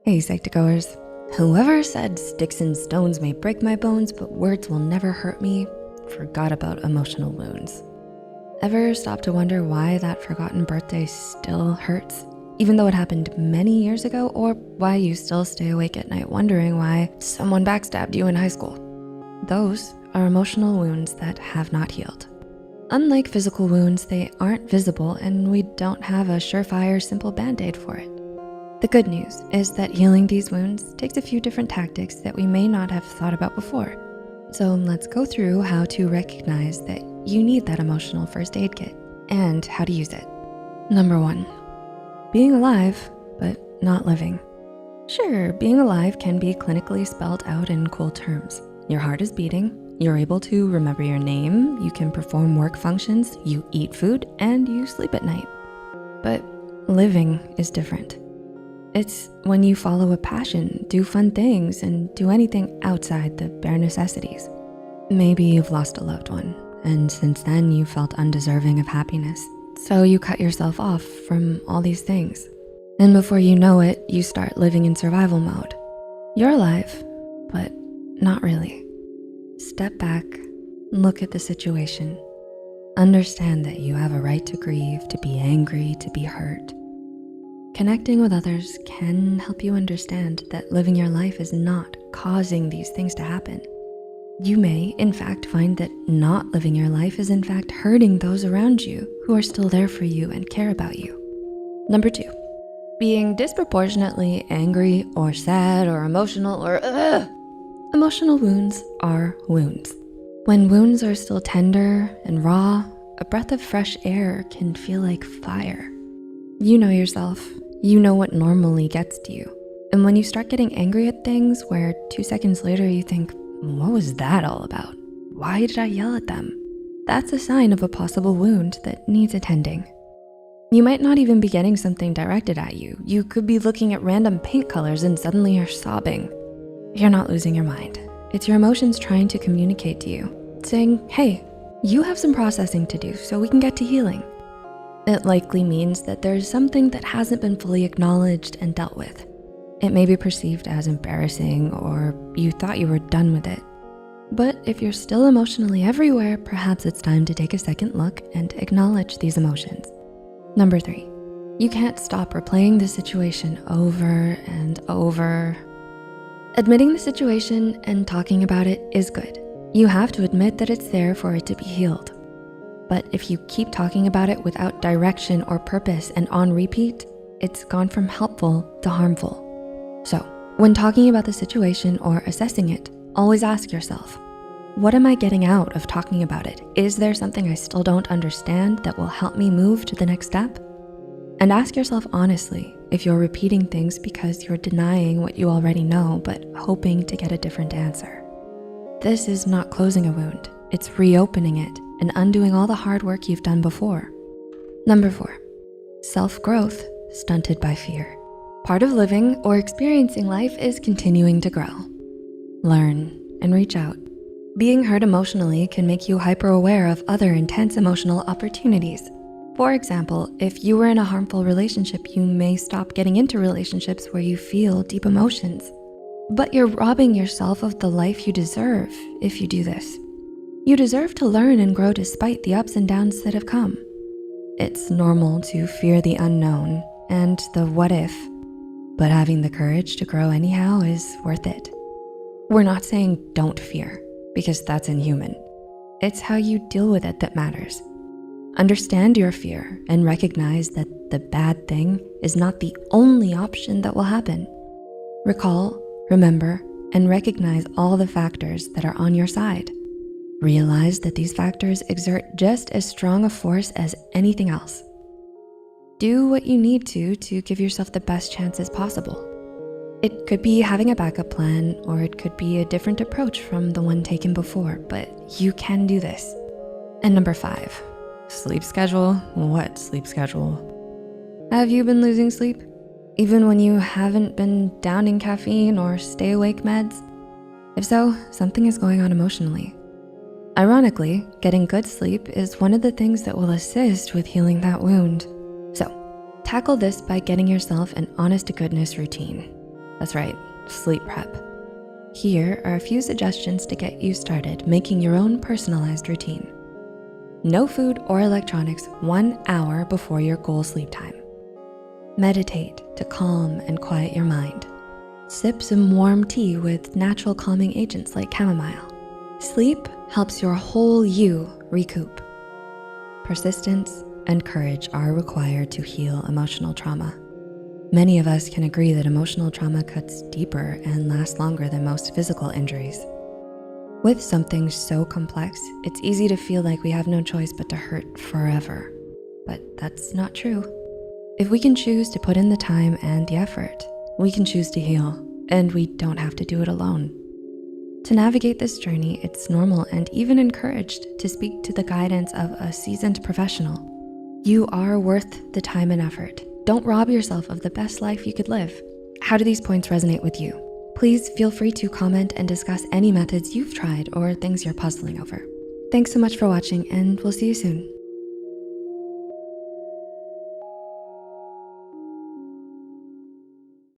Hey Psych2Goers. Whoever said sticks and stones may break my bones, but words will never hurt me, forgot about emotional wounds. Ever stop to wonder why that forgotten birthday still hurts, even though it happened many years ago, or why you still stay awake at night wondering why someone backstabbed you in high school? Those are emotional wounds that have not healed. Unlike physical wounds, they aren't visible and we don't have a surefire, simple band-aid for it. The good news is that healing these wounds takes a few different tactics that we may not have thought about before. So let's go through how to recognize that you need that emotional first aid kit and how to use it. Number 1, being alive, but not living. Sure, being alive can be clinically spelled out in cool terms. Your heart is beating, you're able to remember your name, you can perform work functions, you eat food, and you sleep at night. But living is different. It's when you follow a passion, do fun things, and do anything outside the bare necessities. Maybe you've lost a loved one, and since then you felt undeserving of happiness. So you cut yourself off from all these things. And before you know it, you start living in survival mode. You're alive, but not really. Step back, look at the situation. Understand that you have a right to grieve, to be angry, to be hurt. Connecting with others can help you understand that living your life is not causing these things to happen. You may, in fact, find that not living your life is in fact hurting those around you who are still there for you and care about you. Number 2, being disproportionately angry or sad or emotional or Emotional wounds are wounds. When wounds are still tender and raw, a breath of fresh air can feel like fire. You know yourself. You know what normally gets to you. And when you start getting angry at things where 2 seconds later you think, what was that all about? Why did I yell at them? That's a sign of a possible wound that needs attending. You might not even be getting something directed at you. You could be looking at random paint colors and suddenly you're sobbing. You're not losing your mind. It's your emotions trying to communicate to you, saying, hey, you have some processing to do so we can get to healing. It likely means that there's something that hasn't been fully acknowledged and dealt with. It may be perceived as embarrassing or you thought you were done with it. But if you're still emotionally everywhere, perhaps it's time to take a second look and acknowledge these emotions. Number 3, you can't stop replaying the situation over and over. Admitting the situation and talking about it is good. You have to admit that it's there for it to be healed. But if you keep talking about it without direction or purpose and on repeat, it's gone from helpful to harmful. So when talking about the situation or assessing it, always ask yourself, what am I getting out of talking about it? Is there something I still don't understand that will help me move to the next step? And ask yourself honestly if you're repeating things because you're denying what you already know, but hoping to get a different answer. This is not closing a wound, it's reopening it and undoing all the hard work you've done before. Number 4, self-growth stunted by fear. Part of living or experiencing life is continuing to grow. Learn and reach out. Being hurt emotionally can make you hyper-aware of other intense emotional opportunities. For example, if you were in a harmful relationship, you may stop getting into relationships where you feel deep emotions. But you're robbing yourself of the life you deserve if you do this. You deserve to learn and grow despite the ups and downs that have come. It's normal to fear the unknown and the what if, but having the courage to grow anyhow is worth it. We're not saying don't fear, because that's inhuman. It's how you deal with it that matters. Understand your fear and recognize that the bad thing is not the only option that will happen. Recall, remember, and recognize all the factors that are on your side. Realize that these factors exert just as strong a force as anything else. Do what you need to give yourself the best chances possible. It could be having a backup plan, or it could be a different approach from the one taken before, but you can do this. And number 5, sleep schedule. What sleep schedule? Have you been losing sleep? Even when you haven't been downing caffeine or stay awake meds? If so, something is going on emotionally. Ironically, getting good sleep is one of the things that will assist with healing that wound. So, tackle this by getting yourself an honest-to-goodness routine. That's right, sleep prep. Here are a few suggestions to get you started making your own personalized routine. No food or electronics 1 hour before your goal sleep time. Meditate to calm and quiet your mind. Sip some warm tea with natural calming agents like chamomile. Sleep helps your whole you recoup. Persistence and courage are required to heal emotional trauma. Many of us can agree that emotional trauma cuts deeper and lasts longer than most physical injuries. With something so complex, it's easy to feel like we have no choice but to hurt forever. But that's not true. If we can choose to put in the time and the effort, we can choose to heal, and we don't have to do it alone. To navigate this journey, it's normal and even encouraged to speak to the guidance of a seasoned professional. You are worth the time and effort. Don't rob yourself of the best life you could live. How do these points resonate with you? Please feel free to comment and discuss any methods you've tried or things you're puzzling over. Thanks so much for watching, and we'll see you soon.